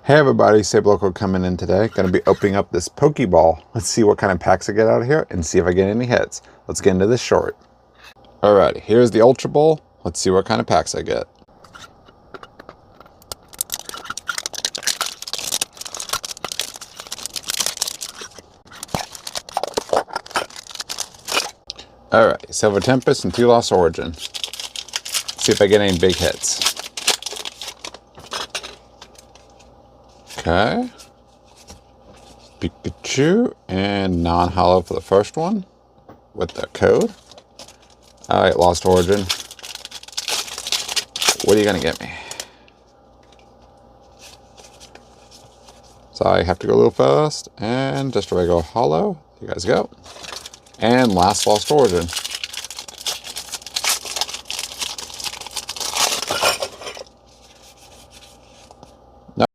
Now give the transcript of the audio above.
Hey everybody, Sabloco coming in today. Gonna be opening up this Pokeball. Let's see what kind of packs I get out of here and see if I get any hits. Let's get into this short. Alright, here's the Ultra Ball. Let's see what kind of packs I get. Alright, Silver Tempest and 2 Lost Origin. Let's see if I get any big hits. Okay. Pikachu and non-hollow for the first one with the code. Alright, Lost Origin. What are you gonna get me? So I have to go a little fast and just a regular hollow. You guys go. And last Lost Origin.